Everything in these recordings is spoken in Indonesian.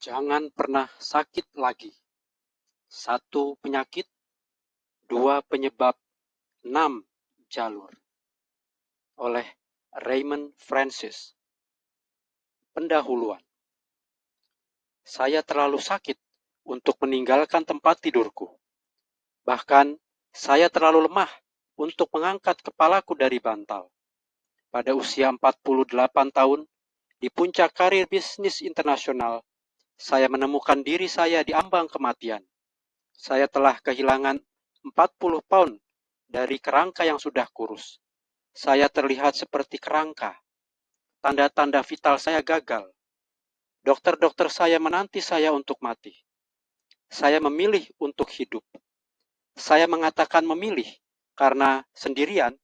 Jangan pernah sakit lagi. Satu penyakit, dua penyebab, 6 jalur. Oleh Raymond Francis. Pendahuluan. Saya terlalu sakit untuk meninggalkan tempat tidurku. Bahkan, saya terlalu lemah untuk mengangkat kepalaku dari bantal. Pada usia 48 tahun, di puncak karir bisnis internasional, saya menemukan diri saya di ambang kematian. Saya telah kehilangan 40 pound dari kerangka yang sudah kurus. Saya terlihat seperti kerangka. Tanda-tanda vital saya gagal. Dokter-dokter saya menanti saya untuk mati. Saya memilih untuk hidup. Saya mengatakan memilih karena sendirian,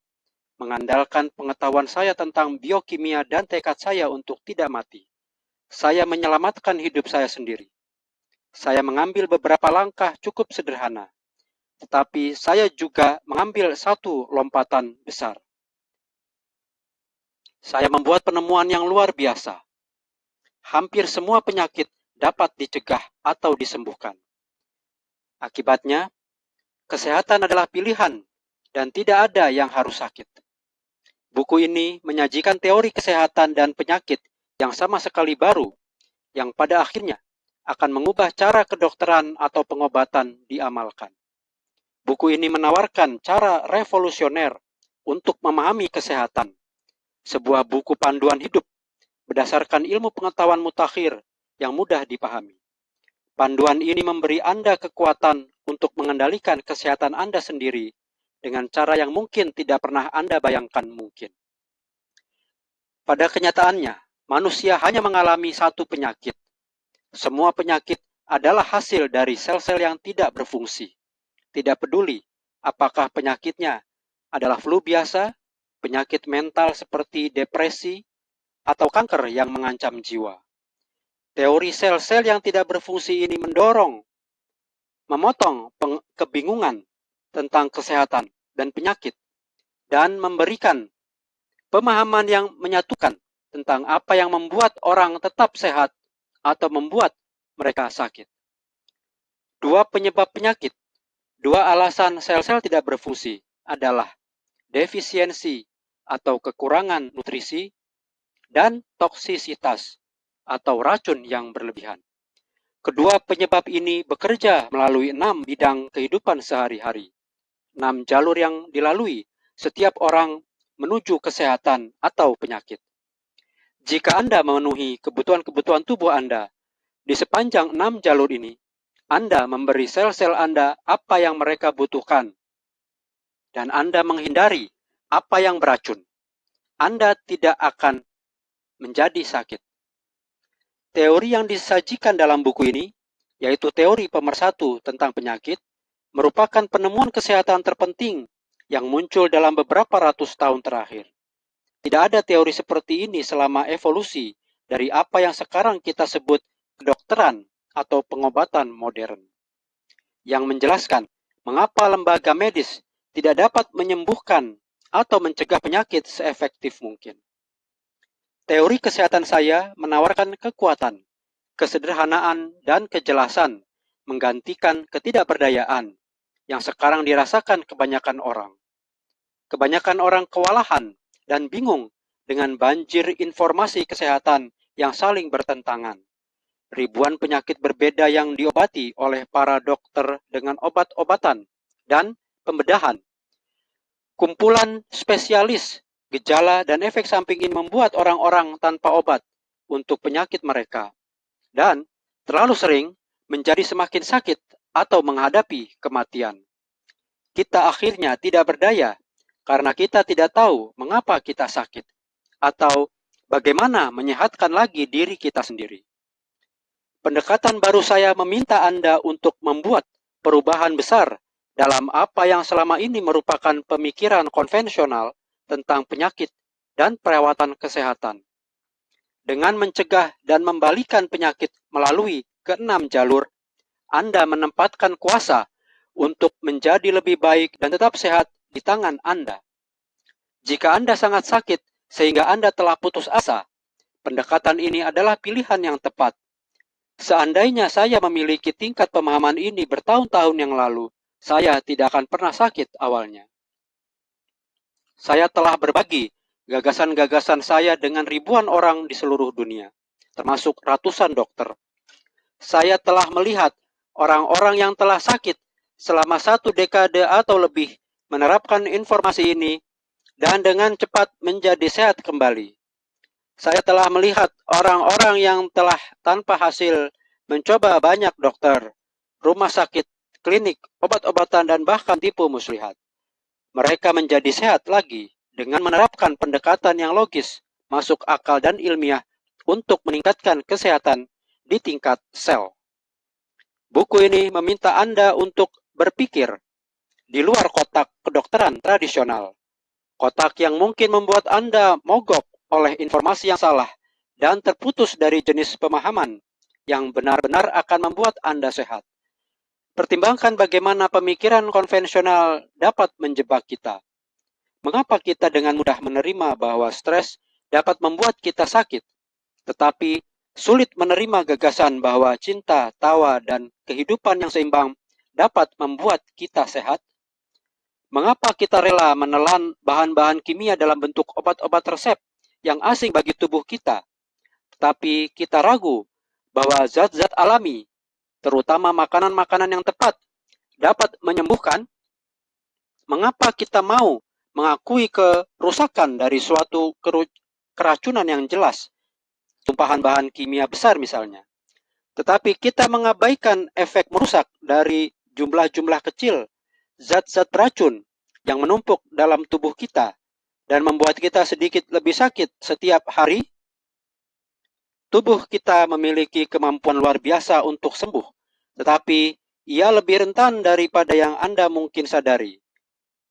mengandalkan pengetahuan saya tentang biokimia dan tekad saya untuk tidak mati. Saya menyelamatkan hidup saya sendiri. Saya mengambil beberapa langkah cukup sederhana, tetapi saya juga mengambil satu lompatan besar. Saya membuat penemuan yang luar biasa. Hampir semua penyakit dapat dicegah atau disembuhkan. Akibatnya, kesehatan adalah pilihan dan tidak ada yang harus sakit. Buku ini menyajikan teori kesehatan dan penyakit yang sama sekali baru, yang pada akhirnya akan mengubah cara kedokteran atau pengobatan diamalkan. Buku ini menawarkan cara revolusioner untuk memahami kesehatan, sebuah buku panduan hidup berdasarkan ilmu pengetahuan mutakhir yang mudah dipahami. Panduan ini memberi Anda kekuatan untuk mengendalikan kesehatan Anda sendiri dengan cara yang mungkin tidak pernah Anda bayangkan mungkin. Pada kenyataannya, manusia hanya mengalami satu penyakit. Semua penyakit adalah hasil dari sel-sel yang tidak berfungsi. Tidak peduli apakah penyakitnya adalah flu biasa, penyakit mental seperti depresi, atau kanker yang mengancam jiwa. Teori sel-sel yang tidak berfungsi ini memotong kebingungan tentang kesehatan dan penyakit, dan memberikan pemahaman yang menyatukan tentang apa yang membuat orang tetap sehat atau membuat mereka sakit. Dua penyebab penyakit, dua alasan sel-sel tidak berfungsi adalah defisiensi atau kekurangan nutrisi dan toksisitas atau racun yang berlebihan. Kedua penyebab ini bekerja melalui 6 bidang kehidupan sehari-hari. 6 jalur yang dilalui setiap orang menuju kesehatan atau penyakit. Jika Anda memenuhi kebutuhan-kebutuhan tubuh Anda di sepanjang 6 jalur ini, Anda memberi sel-sel Anda apa yang mereka butuhkan, dan Anda menghindari apa yang beracun. Anda tidak akan menjadi sakit. Teori yang disajikan dalam buku ini, yaitu teori pemersatu tentang penyakit, merupakan penemuan kesehatan terpenting yang muncul dalam beberapa ratus tahun terakhir. Tidak ada teori seperti ini selama evolusi dari apa yang sekarang kita sebut kedokteran atau pengobatan modern, yang menjelaskan mengapa lembaga medis tidak dapat menyembuhkan atau mencegah penyakit seefektif mungkin. Teori kesehatan saya menawarkan kekuatan, kesederhanaan, dan kejelasan menggantikan ketidakberdayaan yang sekarang dirasakan kebanyakan orang. Kebanyakan orang kewalahan dan bingung dengan banjir informasi kesehatan yang saling bertentangan. Ribuan penyakit berbeda yang diobati oleh para dokter dengan obat-obatan dan pembedahan. Kumpulan spesialis gejala dan efek samping ini membuat orang-orang tanpa obat untuk penyakit mereka, dan terlalu sering menjadi semakin sakit atau menghadapi kematian. Kita akhirnya tidak berdaya karena kita tidak tahu mengapa kita sakit atau bagaimana menyehatkan lagi diri kita sendiri. Pendekatan baru saya meminta Anda untuk membuat perubahan besar dalam apa yang selama ini merupakan pemikiran konvensional tentang penyakit dan perawatan kesehatan. Dengan mencegah dan membalikan penyakit melalui ke-6 jalur, Anda menempatkan kuasa untuk menjadi lebih baik dan tetap sehat di tangan Anda. Jika Anda sangat sakit sehingga Anda telah putus asa, pendekatan ini adalah pilihan yang tepat. Seandainya saya memiliki tingkat pemahaman ini bertahun-tahun yang lalu, saya tidak akan pernah sakit awalnya. Saya telah berbagi gagasan-gagasan saya dengan ribuan orang di seluruh dunia, termasuk ratusan dokter. Saya telah melihat orang-orang yang telah sakit selama 1 dekade atau lebih menerapkan informasi ini dan dengan cepat menjadi sehat kembali. Saya telah melihat orang-orang yang telah tanpa hasil mencoba banyak dokter, rumah sakit, klinik, obat-obatan, dan bahkan tipu muslihat. Mereka menjadi sehat lagi dengan menerapkan pendekatan yang logis, masuk akal, dan ilmiah untuk meningkatkan kesehatan di tingkat sel. Buku ini meminta Anda untuk berpikir di luar kotak kedokteran tradisional. Kotak yang mungkin membuat Anda mogok oleh informasi yang salah dan terputus dari jenis pemahaman yang benar-benar akan membuat Anda sehat. Pertimbangkan bagaimana pemikiran konvensional dapat menjebak kita. Mengapa kita dengan mudah menerima bahwa stres dapat membuat kita sakit, tetapi sulit menerima gagasan bahwa cinta, tawa, dan kehidupan yang seimbang dapat membuat kita sehat? Mengapa kita rela menelan bahan-bahan kimia dalam bentuk obat-obat resep yang asing bagi tubuh kita, tetapi kita ragu bahwa zat-zat alami, terutama makanan-makanan yang tepat, dapat menyembuhkan? Mengapa kita mau mengakui kerusakan dari suatu keracunan yang jelas, tumpahan bahan kimia besar misalnya, tetapi kita mengabaikan efek merusak dari jumlah-jumlah kecil zat-zat beracun yang menumpuk dalam tubuh kita dan membuat kita sedikit lebih sakit setiap hari? Tubuh kita memiliki kemampuan luar biasa untuk sembuh, tetapi ia lebih rentan daripada yang Anda mungkin sadari.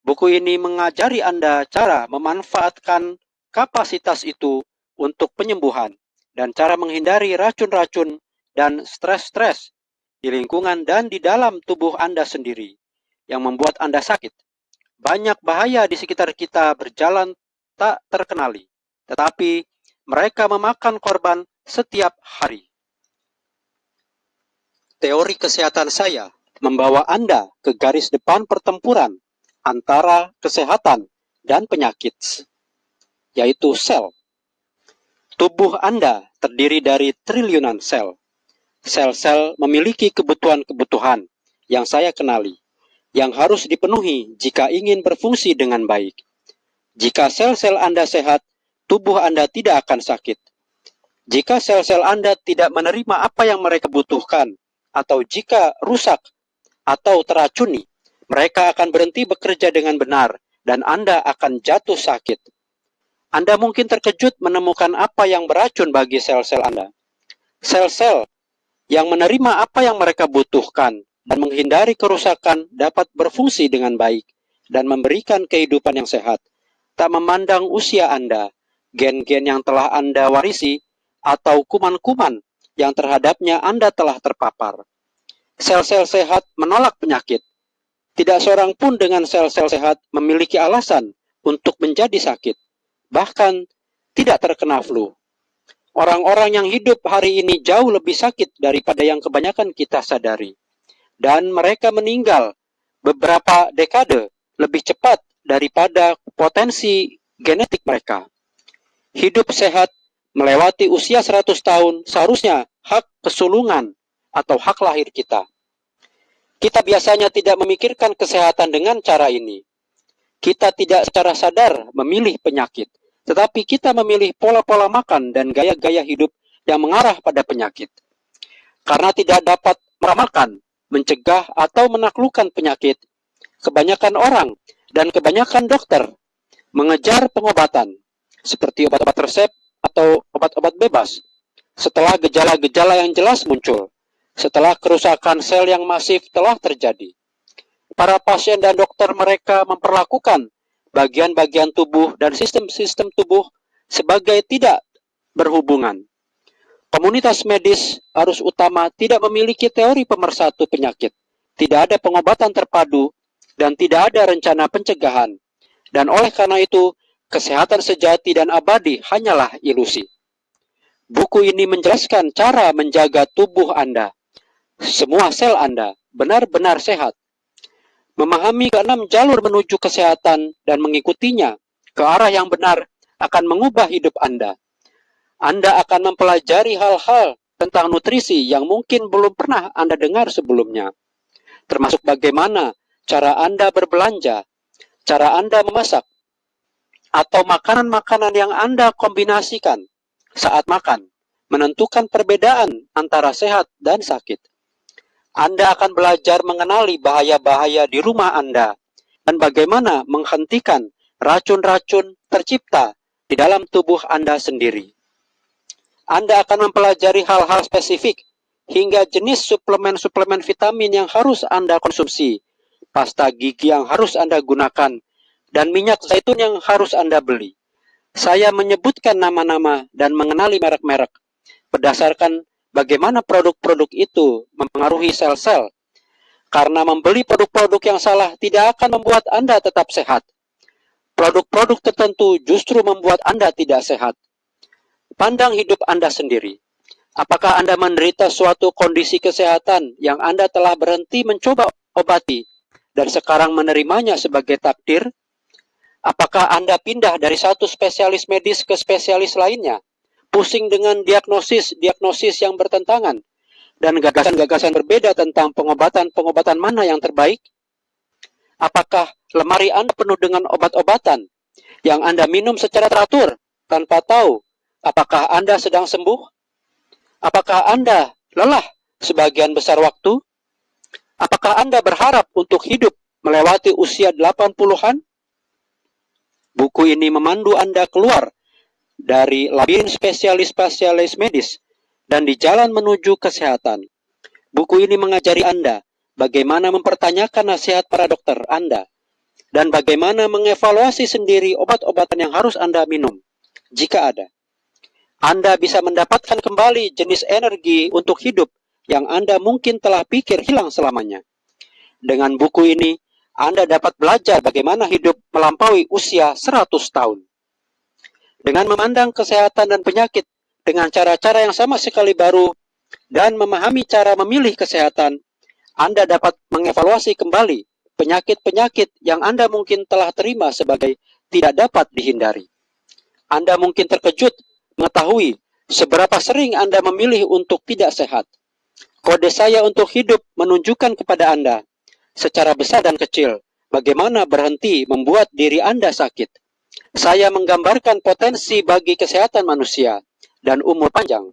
Buku ini mengajari Anda cara memanfaatkan kapasitas itu untuk penyembuhan dan cara menghindari racun-racun dan stres-stres di lingkungan dan di dalam tubuh Anda sendiri yang membuat Anda sakit. Banyak bahaya di sekitar kita berjalan tak terkenali, tetapi mereka memakan korban setiap hari. Teori kesehatan saya membawa Anda ke garis depan pertempuran antara kesehatan dan penyakit, yaitu sel. Tubuh Anda terdiri dari triliunan sel. Sel-sel memiliki kebutuhan-kebutuhan yang saya kenali, yang harus dipenuhi jika ingin berfungsi dengan baik. Jika sel-sel Anda sehat, tubuh Anda tidak akan sakit. Jika sel-sel Anda tidak menerima apa yang mereka butuhkan, atau jika rusak atau teracuni, mereka akan berhenti bekerja dengan benar dan Anda akan jatuh sakit. Anda mungkin terkejut menemukan apa yang beracun bagi sel-sel Anda. Sel-sel yang menerima apa yang mereka butuhkan dan menghindari kerusakan dapat berfungsi dengan baik dan memberikan kehidupan yang sehat, tak memandang usia Anda, gen-gen yang telah Anda warisi, atau kuman-kuman yang terhadapnya Anda telah terpapar. Sel-sel sehat menolak penyakit. Tidak seorang pun dengan sel-sel sehat memiliki alasan untuk menjadi sakit, bahkan tidak terkena flu. Orang-orang yang hidup hari ini jauh lebih sakit daripada yang kebanyakan kita sadari. Dan mereka meninggal beberapa dekade lebih cepat daripada potensi genetik mereka. Hidup sehat melewati usia 100 tahun seharusnya hak kesulungan atau hak lahir kita. Kita biasanya tidak memikirkan kesehatan dengan cara ini. Kita tidak secara sadar memilih penyakit, tetapi kita memilih pola-pola makan dan gaya-gaya hidup yang mengarah pada penyakit. Karena tidak dapat meramalkan, mencegah, atau menaklukkan penyakit, kebanyakan orang dan kebanyakan dokter mengejar pengobatan, seperti obat-obat resep atau obat-obat bebas, setelah gejala-gejala yang jelas muncul, setelah kerusakan sel yang masif telah terjadi. Para pasien dan dokter mereka memperlakukan bagian-bagian tubuh dan sistem-sistem tubuh sebagai tidak berhubungan. Komunitas medis harus utama tidak memiliki teori pemersatu penyakit, tidak ada pengobatan terpadu, dan tidak ada rencana pencegahan. Dan oleh karena itu, kesehatan sejati dan abadi hanyalah ilusi. Buku ini menjelaskan cara menjaga tubuh Anda, semua sel Anda, benar-benar sehat. Memahami keenam jalur menuju kesehatan dan mengikutinya ke arah yang benar akan mengubah hidup Anda. Anda akan mempelajari hal-hal tentang nutrisi yang mungkin belum pernah Anda dengar sebelumnya, termasuk bagaimana cara Anda berbelanja, cara Anda memasak, atau makanan-makanan yang Anda kombinasikan saat makan, menentukan perbedaan antara sehat dan sakit. Anda akan belajar mengenali bahaya-bahaya di rumah Anda dan bagaimana menghentikan racun-racun tercipta di dalam tubuh Anda sendiri. Anda akan mempelajari hal-hal spesifik hingga jenis suplemen-suplemen vitamin yang harus Anda konsumsi, pasta gigi yang harus Anda gunakan, dan minyak zaitun yang harus Anda beli. Saya menyebutkan nama-nama dan mengenali merek-merek berdasarkan bagaimana produk-produk itu mempengaruhi sel-sel. Karena membeli produk-produk yang salah tidak akan membuat Anda tetap sehat. Produk-produk tertentu justru membuat Anda tidak sehat. Pandang hidup Anda sendiri. Apakah Anda menderita suatu kondisi kesehatan yang Anda telah berhenti mencoba obati dan sekarang menerimanya sebagai takdir? Apakah Anda pindah dari satu spesialis medis ke spesialis lainnya, pusing dengan diagnosis yang bertentangan, dan gagasan-gagasan berbeda tentang pengobatan-pengobatan mana yang terbaik? Apakah lemari Anda penuh dengan obat-obatan yang Anda minum secara teratur tanpa tahu apakah Anda sedang sembuh? Apakah Anda lelah sebagian besar waktu? Apakah Anda berharap untuk hidup melewati usia 80-an? Buku ini memandu Anda keluar dari labirin spesialis-spesialis medis dan di jalan menuju kesehatan. Buku ini mengajari Anda bagaimana mempertanyakan nasihat para dokter Anda dan bagaimana mengevaluasi sendiri obat-obatan yang harus Anda minum, jika ada. Anda bisa mendapatkan kembali jenis energi untuk hidup yang Anda mungkin telah pikir hilang selamanya. Dengan buku ini, Anda dapat belajar bagaimana hidup melampaui usia 100 tahun. Dengan memandang kesehatan dan penyakit dengan cara-cara yang sama sekali baru dan memahami cara memilih kesehatan, Anda dapat mengevaluasi kembali penyakit-penyakit yang Anda mungkin telah terima sebagai tidak dapat dihindari. Anda mungkin terkejut mengetahui seberapa sering Anda memilih untuk tidak sehat. Kode saya untuk hidup menunjukkan kepada Anda secara besar dan kecil bagaimana berhenti membuat diri Anda sakit. Saya menggambarkan potensi bagi kesehatan manusia dan umur panjang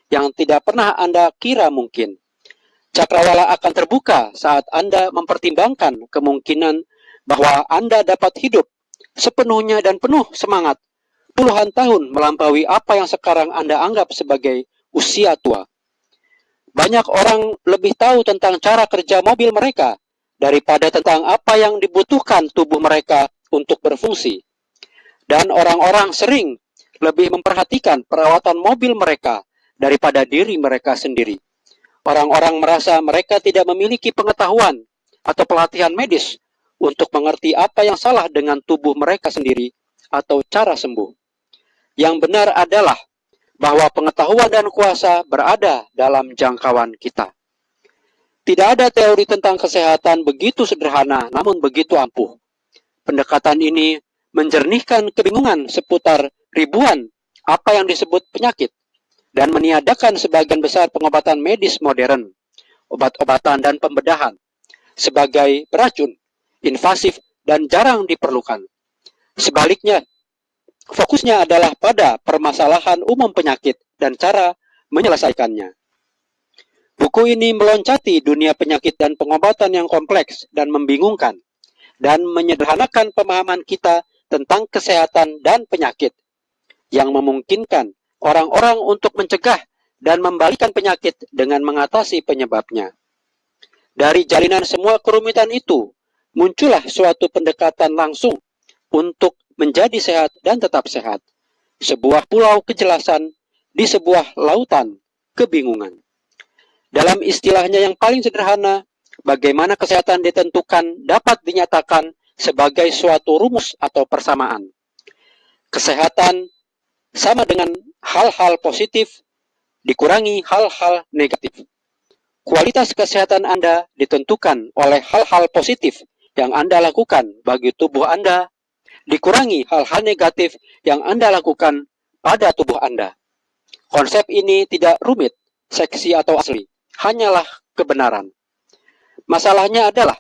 yang tidak pernah Anda kira mungkin. Cakrawala akan terbuka saat Anda mempertimbangkan kemungkinan bahwa Anda dapat hidup sepenuhnya dan penuh semangat puluhan tahun melampaui apa yang sekarang Anda anggap sebagai usia tua. Banyak orang lebih tahu tentang cara kerja mobil mereka daripada tentang apa yang dibutuhkan tubuh mereka untuk berfungsi. Dan orang-orang sering lebih memperhatikan perawatan mobil mereka daripada diri mereka sendiri. Orang-orang merasa mereka tidak memiliki pengetahuan atau pelatihan medis untuk mengerti apa yang salah dengan tubuh mereka sendiri atau cara sembuh. Yang benar adalah bahwa pengetahuan dan kuasa berada dalam jangkauan kita. Tidak ada teori tentang kesehatan begitu sederhana namun begitu ampuh. Pendekatan ini menjernihkan kebingungan seputar ribuan apa yang disebut penyakit dan meniadakan sebagian besar pengobatan medis modern, obat-obatan dan pembedahan sebagai beracun, invasif dan jarang diperlukan. Sebaliknya, fokusnya adalah pada permasalahan umum penyakit dan cara menyelesaikannya. Buku ini meloncati dunia penyakit dan pengobatan yang kompleks dan membingungkan, dan menyederhanakan pemahaman kita tentang kesehatan dan penyakit, yang memungkinkan orang-orang untuk mencegah dan membalikan penyakit dengan mengatasi penyebabnya. Dari jalinan semua kerumitan itu, muncullah suatu pendekatan langsung untuk menjadi sehat dan tetap sehat. Sebuah pulau kejelasan di sebuah lautan kebingungan. Dalam istilahnya yang paling sederhana, bagaimana kesehatan ditentukan dapat dinyatakan sebagai suatu rumus atau persamaan. Kesehatan sama dengan hal-hal positif dikurangi hal-hal negatif. Kualitas kesehatan Anda ditentukan oleh hal-hal positif yang Anda lakukan bagi tubuh Anda, dikurangi hal-hal negatif yang Anda lakukan pada tubuh Anda. Konsep ini tidak rumit, seksi atau asli, hanyalah kebenaran. Masalahnya adalah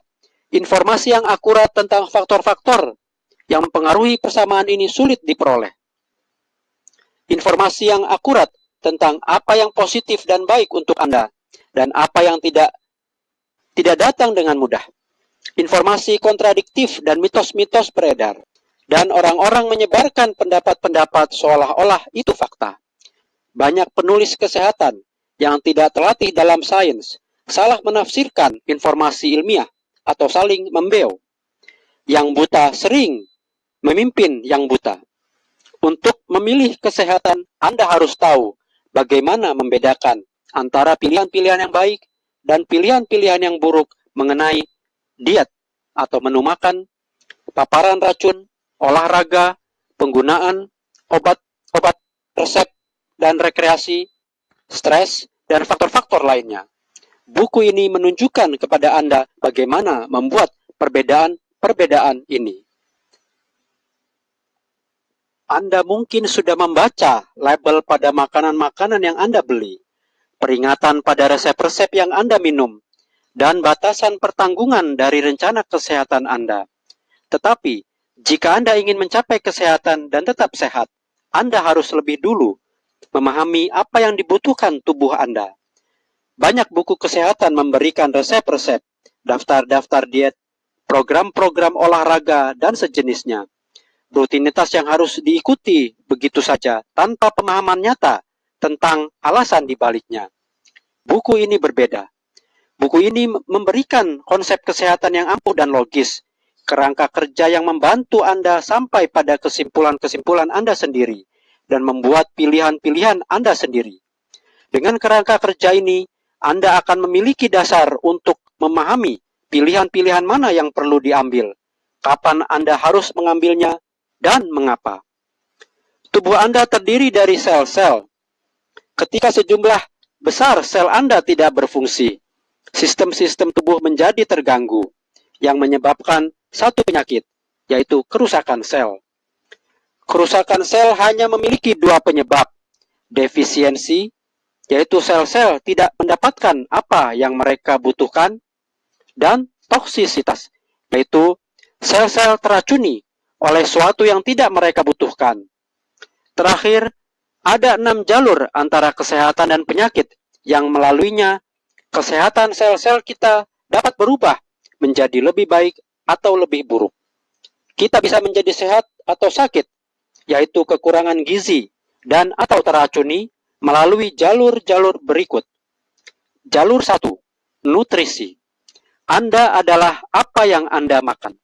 informasi yang akurat tentang faktor-faktor yang mempengaruhi persamaan ini sulit diperoleh. Informasi yang akurat tentang apa yang positif dan baik untuk Anda dan apa yang tidak datang dengan mudah. Informasi kontradiktif dan mitos-mitos beredar, dan orang-orang menyebarkan pendapat-pendapat seolah-olah itu fakta. Banyak penulis kesehatan yang tidak terlatih dalam sains salah menafsirkan informasi ilmiah atau saling membeo. Yang buta sering memimpin yang buta. Untuk memilih kesehatan, Anda harus tahu bagaimana membedakan antara pilihan-pilihan yang baik dan pilihan-pilihan yang buruk mengenai diet atau menu makan, paparan racun, olahraga, penggunaan obat resep dan rekreasi, stres, dan faktor-faktor lainnya. Buku ini menunjukkan kepada Anda bagaimana membuat perbedaan-perbedaan ini. Anda mungkin sudah membaca label pada makanan-makanan yang Anda beli, peringatan pada resep-resep yang Anda minum, dan batasan pertanggungan dari rencana kesehatan Anda. Tetapi, jika Anda ingin mencapai kesehatan dan tetap sehat, Anda harus lebih dulu memahami apa yang dibutuhkan tubuh Anda. Banyak buku kesehatan memberikan resep-resep, daftar-daftar diet, program-program olahraga, dan sejenisnya. Rutinitas yang harus diikuti begitu saja tanpa pemahaman nyata tentang alasan dibaliknya. Buku ini berbeda. Buku ini memberikan konsep kesehatan yang ampuh dan logis, kerangka kerja yang membantu Anda sampai pada kesimpulan-kesimpulan Anda sendiri, dan membuat pilihan-pilihan Anda sendiri. Dengan kerangka kerja ini, Anda akan memiliki dasar untuk memahami pilihan-pilihan mana yang perlu diambil, kapan Anda harus mengambilnya, dan mengapa. Tubuh Anda terdiri dari sel-sel. Ketika sejumlah besar sel Anda tidak berfungsi, sistem-sistem tubuh menjadi terganggu, yang menyebabkan satu penyakit, yaitu kerusakan sel. Kerusakan sel hanya memiliki dua penyebab, defisiensi, yaitu sel-sel tidak mendapatkan apa yang mereka butuhkan, dan toksisitas, yaitu sel-sel teracuni oleh sesuatu yang tidak mereka butuhkan. Terakhir, ada 6 jalur antara kesehatan dan penyakit yang melaluinya kesehatan sel-sel kita dapat berubah menjadi lebih baik atau lebih buruk. Kita bisa menjadi sehat atau sakit, yaitu kekurangan gizi dan atau teracuni melalui jalur-jalur berikut. Jalur 1, nutrisi. Anda adalah apa yang Anda makan.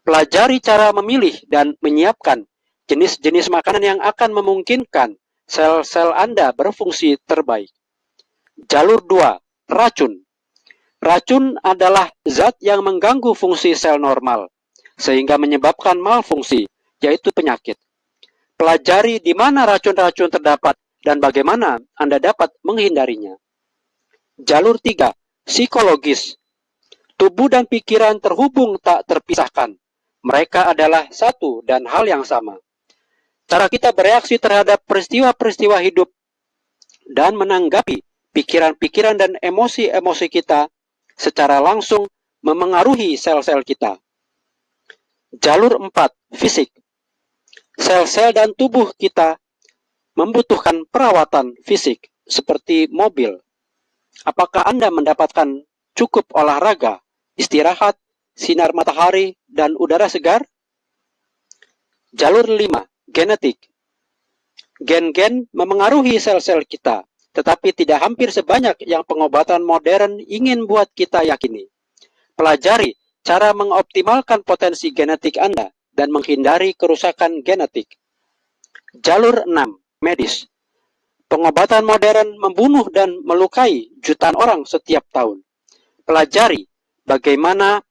Pelajari cara memilih dan menyiapkan jenis-jenis makanan yang akan memungkinkan sel-sel Anda berfungsi terbaik. Jalur 2, racun. Racun adalah zat yang mengganggu fungsi sel normal, sehingga menyebabkan malfungsi, yaitu penyakit. Pelajari di mana racun-racun terdapat dan bagaimana Anda dapat menghindarinya. Jalur 3, psikologis. Tubuh dan pikiran terhubung tak terpisahkan. Mereka adalah satu dan hal yang sama. Cara kita bereaksi terhadap peristiwa-peristiwa hidup dan menanggapi pikiran-pikiran dan emosi-emosi kita secara langsung memengaruhi sel-sel kita. Jalur 4, fisik. Sel-sel dan tubuh kita membutuhkan perawatan fisik seperti mobil. Apakah Anda mendapatkan cukup olahraga, istirahat, sinar matahari, dan udara segar? Jalur 5, genetik. Gen-gen memengaruhi sel-sel kita, tetapi tidak hampir sebanyak yang pengobatan modern ingin buat kita yakini. Pelajari cara mengoptimalkan potensi genetik Anda dan menghindari kerusakan genetik. Jalur 6, medis. Pengobatan modern membunuh dan melukai jutaan orang setiap tahun. Pelajari bagaimana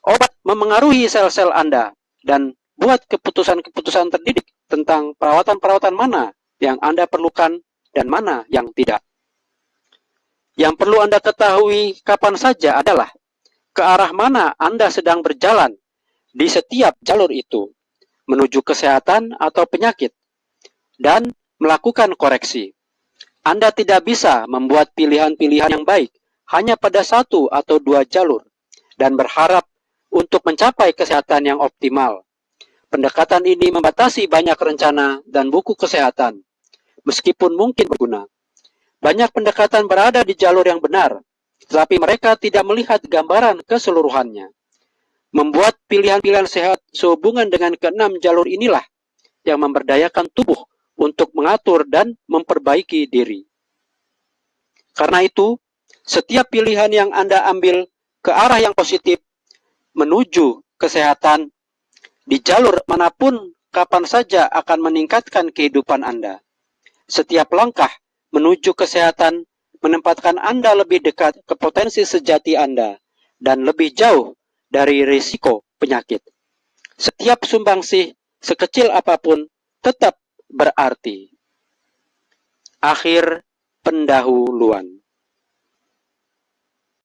obat memengaruhi sel-sel Anda dan buat keputusan-keputusan terdidik tentang perawatan-perawatan mana yang Anda perlukan dan mana yang tidak. Yang perlu Anda ketahui kapan saja adalah ke arah mana Anda sedang berjalan di setiap jalur itu, menuju kesehatan atau penyakit, dan melakukan koreksi. Anda tidak bisa membuat pilihan-pilihan yang baik hanya pada satu atau dua jalur dan berharap untuk mencapai kesehatan yang optimal. Pendekatan ini membatasi banyak rencana dan buku kesehatan, meskipun mungkin berguna. Banyak pendekatan berada di jalur yang benar, tetapi mereka tidak melihat gambaran keseluruhannya. Membuat pilihan-pilihan sehat sehubungan dengan keenam jalur inilah yang memberdayakan tubuh untuk mengatur dan memperbaiki diri. Karena itu, setiap pilihan yang Anda ambil ke arah yang positif menuju kesehatan di jalur manapun kapan saja akan meningkatkan kehidupan Anda. Setiap langkah menuju kesehatan menempatkan Anda lebih dekat ke potensi sejati Anda dan lebih jauh dari risiko penyakit. Setiap sumbangsih, sekecil apapun, tetap berarti. Akhir pendahuluan.